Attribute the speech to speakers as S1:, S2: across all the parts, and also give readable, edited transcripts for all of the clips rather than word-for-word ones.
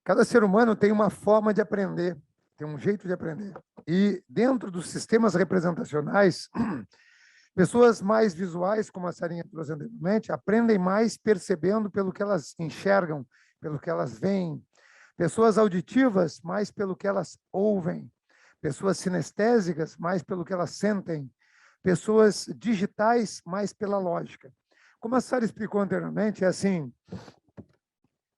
S1: Cada ser humano tem uma forma de aprender, tem um jeito de aprender. E dentro dos sistemas representacionais, pessoas mais visuais, como a Sarinha trouxe anteriormente, aprendem mais percebendo pelo que elas enxergam, pelo que elas veem. Pessoas auditivas, mais pelo que elas ouvem. Pessoas sinestésicas, mais pelo que elas sentem. Pessoas digitais, mais pela lógica. Como a Sara explicou anteriormente, é assim,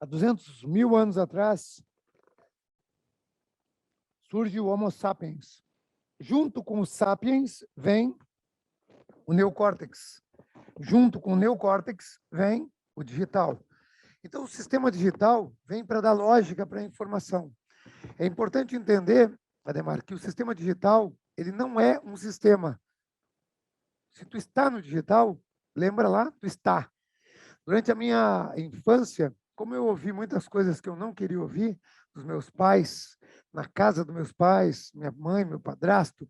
S1: há 200 mil anos atrás, surge o Homo sapiens. Junto com o sapiens vem o neocórtex. Junto com o neocórtex vem o digital. Então, o sistema digital vem para dar lógica para a informação. É importante entender, Ademar, que o sistema digital ele não é um sistema. Se tu está no digital, lembra lá, tu está. Durante a minha infância, como eu ouvi muitas coisas que eu não queria ouvir dos meus pais, na casa dos meus pais, minha mãe, meu padrasto,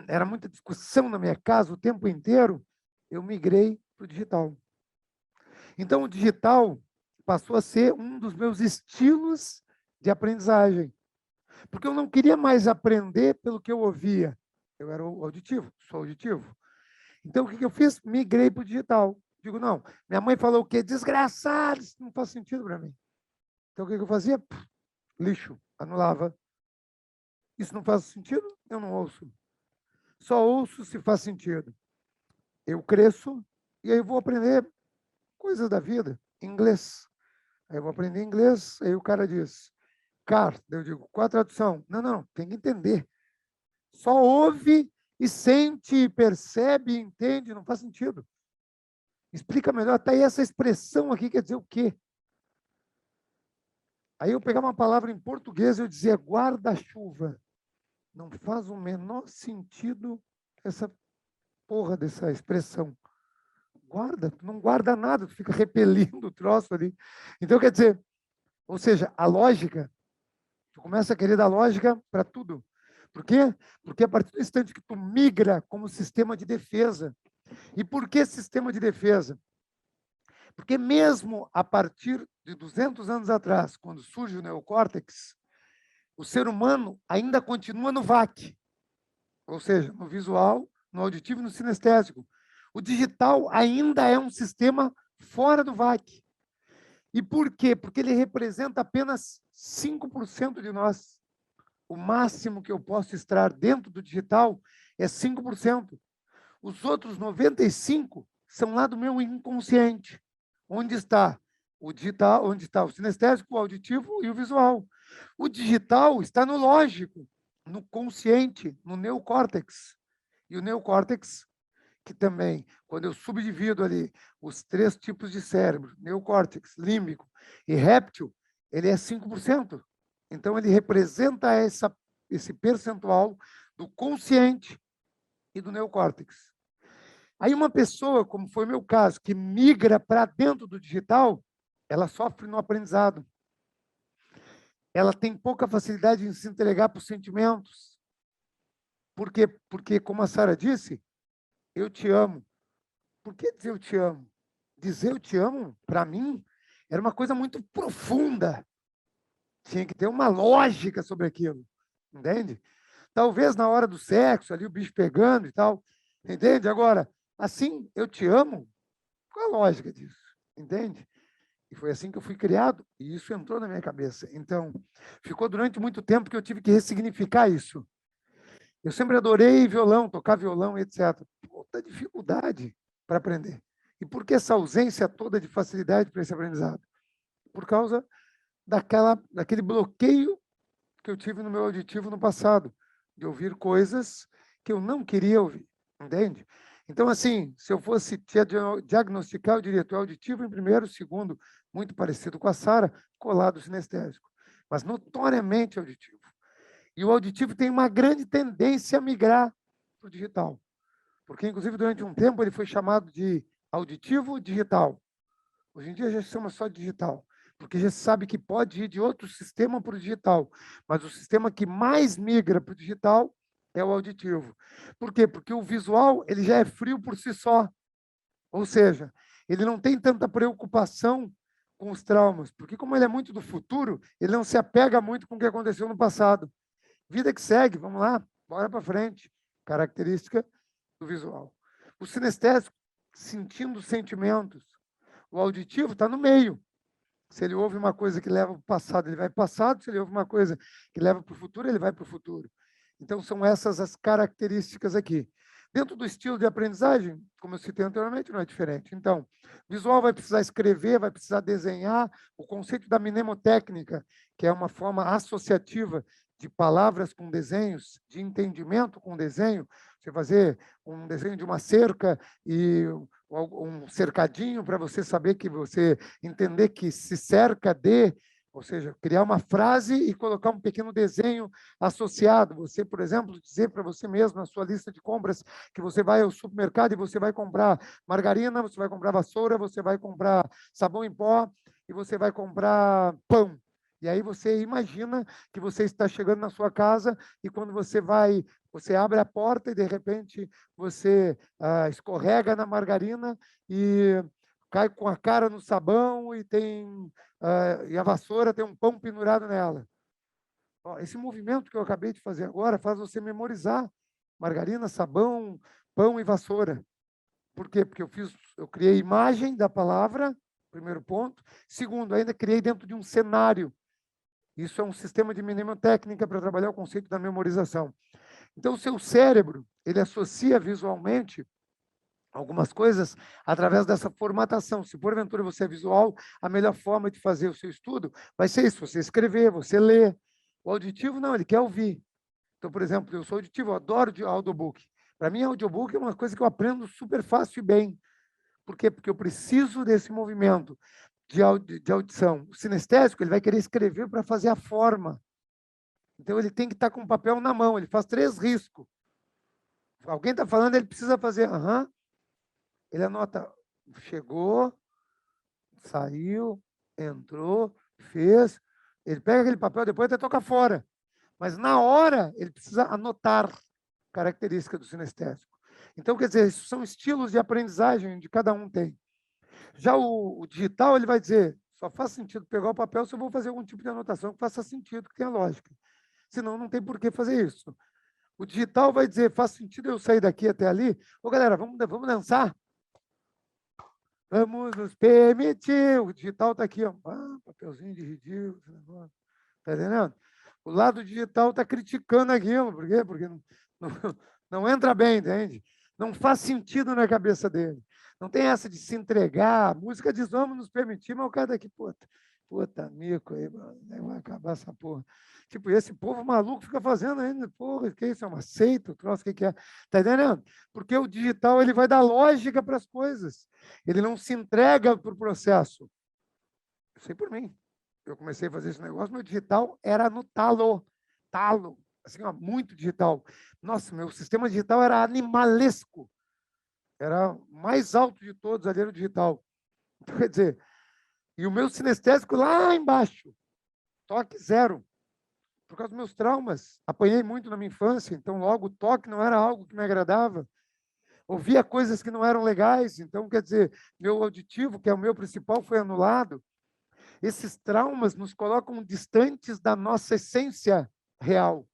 S1: era muita discussão na minha casa o tempo inteiro, eu migrei para o digital. Então, o digital passou a ser um dos meus estilos de aprendizagem, porque eu não queria mais aprender pelo que eu ouvia. Eu era auditivo, sou auditivo. Então, o que eu fiz? Migrei para o digital. Digo, não, minha mãe falou o quê? Desgraçado, isso não faz sentido para mim. Então, o que eu fazia? Lixo, anulava. Isso não faz sentido? Eu não ouço. Só ouço se faz sentido. Eu cresço e aí eu vou aprender coisas da vida, inglês. Aí eu vou aprender inglês, aí o cara diz, car, eu digo, qual a tradução? Não, tem que entender. Só ouve e sente, percebe, entende, não faz sentido. Explica melhor, até essa expressão aqui quer dizer o quê? Aí eu pegava uma palavra em português e eu dizia guarda-chuva. Não faz o menor sentido essa porra dessa expressão. Guarda, tu não guarda nada, tu fica repelindo o troço ali. Então, quer dizer, ou seja, a lógica, tu começa a querer dar lógica para tudo. Por quê? Porque a partir do instante que tu migra como sistema de defesa. E por que sistema de defesa? Porque mesmo a partir de 200 anos atrás, quando surge o neocórtex, o ser humano ainda continua no VAC, ou seja, no visual, no auditivo e no sinestésico. O digital ainda é um sistema fora do VAC. E por quê? Porque ele representa apenas 5% de nós. O máximo que eu posso extrair dentro do digital é 5%. Os outros 95% são lá do meu inconsciente. Onde está o digital, onde está o sinestésico, o auditivo e o visual. O digital está no lógico, no consciente, no neocórtex. E o neocórtex, que também, quando eu subdivido ali os 3 tipos de cérebro, neocórtex, límbico e réptil, ele é 5%. Então, ele representa esse percentual do consciente e do neocórtex. Aí uma pessoa, como foi o meu caso, que migra para dentro do digital, ela sofre no aprendizado. Ela tem pouca facilidade em se entregar para os sentimentos. Por quê? Porque, como a Sara disse, eu te amo. Por que dizer eu te amo? Dizer eu te amo, para mim, era uma coisa muito profunda. Tinha que ter uma lógica sobre aquilo. Entende? Talvez na hora do sexo, ali o bicho pegando e tal. Entende? Agora, assim, eu te amo, qual a lógica disso? Entende? E foi assim que eu fui criado, e isso entrou na minha cabeça. Então, ficou durante muito tempo que eu tive que ressignificar isso. Eu sempre adorei violão, tocar violão, etc. Puta dificuldade para aprender. E por que essa ausência toda de facilidade para esse aprendizado? Por causa daquele bloqueio que eu tive no meu auditivo no passado, de ouvir coisas que eu não queria ouvir, entende? Então, assim, se eu fosse te diagnosticar, eu diria, tu é auditivo em primeiro, segundo, muito parecido com a Sara, colado sinestésico, mas notoriamente auditivo. E o auditivo tem uma grande tendência a migrar para o digital, porque, inclusive, durante um tempo ele foi chamado de auditivo digital. Hoje em dia já se chama só digital, porque já se sabe que pode ir de outro sistema para o digital, mas o sistema que mais migra para o digital é o auditivo. Por quê? Porque o visual ele já é frio por si só, ou seja, ele não tem tanta preocupação com os traumas, porque como ele é muito do futuro, ele não se apega muito com o que aconteceu no passado. Vida que segue, vamos lá, bora para frente. Característica do visual. O sinestésico, sentindo sentimentos. O auditivo está no meio. Se ele ouve uma coisa que leva para o passado, ele vai para o passado. Se ele ouve uma coisa que leva para o futuro, ele vai para o futuro. Então, são essas as características aqui. Dentro do estilo de aprendizagem, como eu citei anteriormente, não é diferente. Então, visual vai precisar escrever, vai precisar desenhar. O conceito da mnemotécnica, que é uma forma associativa de palavras com desenhos, de entendimento com desenho. Você fazer um desenho de uma cerca e um cercadinho para você saber que você entender que se cerca de, ou seja, criar uma frase e colocar um pequeno desenho associado. Você, por exemplo, dizer para você mesmo na sua lista de compras que você vai ao supermercado e você vai comprar margarina, você vai comprar vassoura, você vai comprar sabão em pó e você vai comprar pão. E aí você imagina que você está chegando na sua casa e quando você abre a porta e de repente você escorrega na margarina e cai com a cara no sabão e a vassoura tem um pão pendurado nela. Ó, esse movimento que eu acabei de fazer agora faz você memorizar margarina, sabão, pão e vassoura. Por quê? Porque eu criei imagem da palavra, primeiro ponto. Segundo, ainda criei dentro de um cenário. Isso é um sistema de mnemotécnica para trabalhar o conceito da memorização. Então, o seu cérebro, ele associa visualmente algumas coisas através dessa formatação. Se porventura você é visual, a melhor forma de fazer o seu estudo vai ser isso, você escrever, você ler. O auditivo, não, ele quer ouvir. Então, por exemplo, eu sou auditivo, eu adoro audiobook. Para mim, audiobook é uma coisa que eu aprendo super fácil e bem. Por quê? Porque eu preciso desse movimento de audição. O sinestésico, ele vai querer escrever para fazer a forma. Então, ele tem que estar com o papel na mão, ele faz 3 riscos. Alguém está falando, ele precisa fazer, ele anota, chegou, saiu, entrou, fez, ele pega aquele papel, depois até toca fora. Mas na hora, ele precisa anotar característica do sinestésico. Então, quer dizer, isso são estilos de aprendizagem de cada um tem. Já o digital, ele vai dizer, só faz sentido pegar o papel se eu vou fazer algum tipo de anotação que faça sentido, que tenha lógica. Senão, não tem por que fazer isso. O digital vai dizer, faz sentido eu sair daqui até ali? Ô, galera, vamos dançar? Vamos nos permitir. O digital está aqui, ó. Papelzinho de ridículo. Está entendendo? O lado digital está criticando aquilo. Por quê? Porque não entra bem, entende? Não faz sentido na cabeça dele. Não tem essa de se entregar. A música diz, vamos nos permitir, mas o cara daqui, puta mico aí, vai acabar essa porra. Tipo, esse povo maluco fica fazendo ainda, porra, que isso? É uma seita, o troço, o que é? Tá entendendo? Porque o digital, ele vai dar lógica para as coisas. Ele não se entrega para o processo. Eu sei por mim. Eu comecei a fazer esse negócio, meu digital era no talo, assim, ó, muito digital. Nossa, meu sistema digital era animalesco. Era o mais alto de todos ali no digital. Então, quer dizer, e o meu sinestésico lá embaixo, toque zero. Por causa dos meus traumas. Apanhei muito na minha infância, então logo o toque não era algo que me agradava. Ouvia coisas que não eram legais, então, quer dizer, meu auditivo, que é o meu principal, foi anulado. Esses traumas nos colocam distantes da nossa essência real.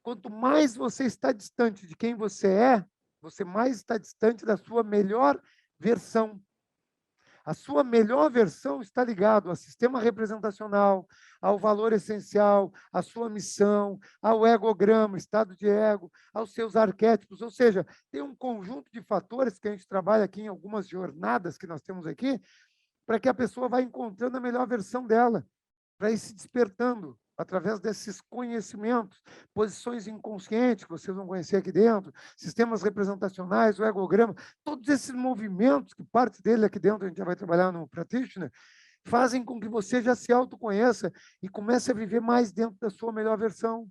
S1: Quanto mais você está distante de quem você mais está distante da sua melhor versão. A sua melhor versão está ligado ao sistema representacional, ao valor essencial, à sua missão, ao egograma, estado de ego, aos seus arquétipos. Ou seja, tem um conjunto de fatores que a gente trabalha aqui em algumas jornadas que nós temos aqui, para que a pessoa vá encontrando a melhor versão dela, para ir se despertando através desses conhecimentos, posições inconscientes que vocês vão conhecer aqui dentro, sistemas representacionais, o egograma, todos esses movimentos, que parte dele aqui dentro a gente já vai trabalhar no Practitioner, fazem com que você já se autoconheça e comece a viver mais dentro da sua melhor versão.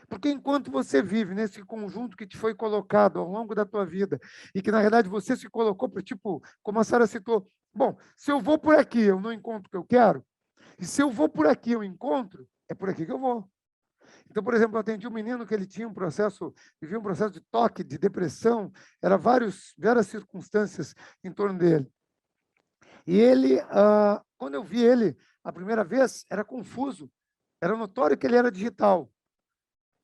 S1: Porque enquanto você vive nesse conjunto que te foi colocado ao longo da tua vida, e que, na verdade, você se colocou para, tipo, como a Sara citou, bom, se eu vou por aqui, eu não encontro o que eu quero, e se eu vou por aqui, eu encontro, é por aqui que eu vou. Então, por exemplo, eu atendi um menino que ele tinha vivia um processo de toque, de depressão, era várias circunstâncias em torno dele. E ele, quando eu vi ele a primeira vez, era confuso. Era notório que ele era digital.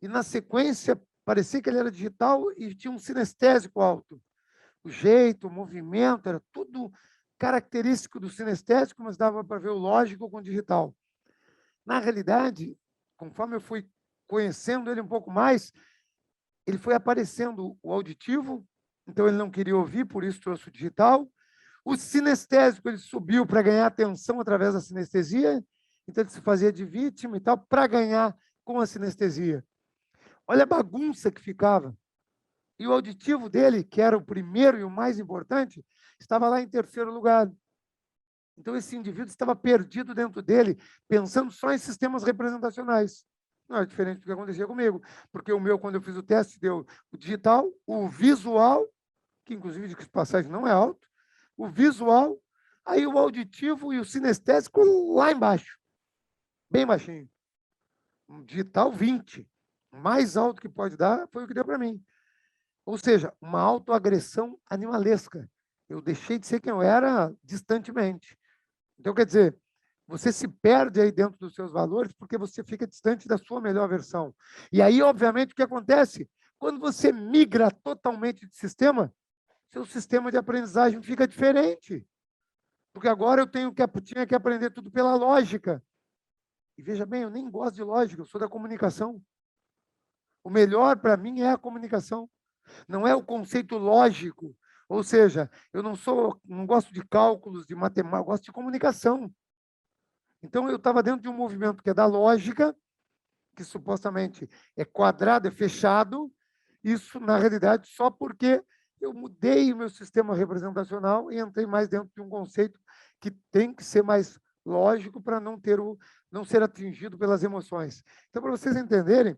S1: E, na sequência, parecia que ele era digital e tinha um sinestésico alto. O jeito, o movimento, era tudo característico do sinestésico, mas dava para ver o lógico com o digital. Na realidade, conforme eu fui conhecendo ele um pouco mais, ele foi aparecendo o auditivo, então ele não queria ouvir, por isso trouxe o digital. O sinestésico, ele subiu para ganhar atenção através da sinestesia, então ele se fazia de vítima e tal, para ganhar com a sinestesia. Olha a bagunça que ficava. E o auditivo dele, que era o primeiro e o mais importante, estava lá em terceiro lugar. Então, esse indivíduo estava perdido dentro dele, pensando só em sistemas representacionais. Não é diferente do que acontecia comigo, porque o meu, quando eu fiz o teste, deu o digital, o visual, que inclusive de passagem não é alto, o visual, aí o auditivo e o sinestésico lá embaixo, bem baixinho. Um digital 20, o mais alto que pode dar foi o que deu para mim. Ou seja, uma autoagressão animalesca. Eu deixei de ser quem eu era distantemente. Então, quer dizer, você se perde aí dentro dos seus valores porque você fica distante da sua melhor versão. E aí, obviamente, o que acontece? Quando você migra totalmente de sistema, seu sistema de aprendizagem fica diferente. Porque agora eu tinha que aprender tudo pela lógica. E veja bem, eu nem gosto de lógica, eu sou da comunicação. O melhor para mim é a comunicação. Não é o conceito lógico. Ou seja, eu não gosto de cálculos, de matemática, eu gosto de comunicação. Então, eu estava dentro de um movimento que é da lógica, que supostamente é quadrado, é fechado. Isso, na realidade, só porque eu mudei o meu sistema representacional e entrei mais dentro de um conceito que tem que ser mais lógico para não ser atingido pelas emoções. Então, para vocês entenderem,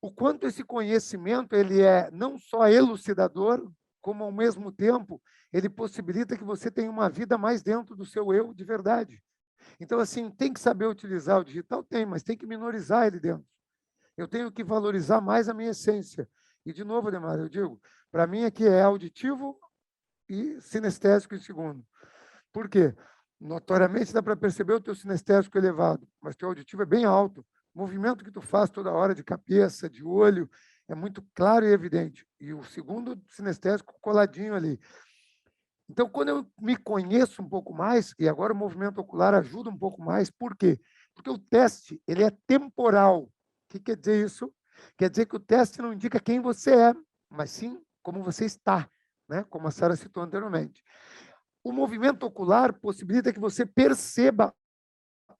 S1: o quanto esse conhecimento ele é não só elucidador, como, ao mesmo tempo, ele possibilita que você tenha uma vida mais dentro do seu eu de verdade. Então, assim, tem que saber utilizar o digital? Tem, mas tem que minorizar ele dentro. Eu tenho que valorizar mais a minha essência. E, de novo, Ademar, eu digo, para mim aqui é auditivo e sinestésico em segundo. Por quê? Notoriamente dá para perceber o teu sinestésico elevado, mas teu auditivo é bem alto. O movimento que tu faz toda hora de cabeça, de olho, é muito claro e evidente. E o segundo sinestésico coladinho ali. Então, quando eu me conheço um pouco mais, e agora o movimento ocular ajuda um pouco mais, por quê? Porque o teste ele é temporal. O que quer dizer isso? Quer dizer que o teste não indica quem você é, mas sim como você está, né? Como a Sara citou anteriormente. O movimento ocular possibilita que você perceba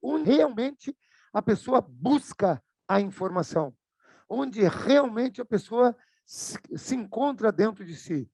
S1: onde realmente a pessoa busca a informação, onde realmente a pessoa se encontra dentro de si.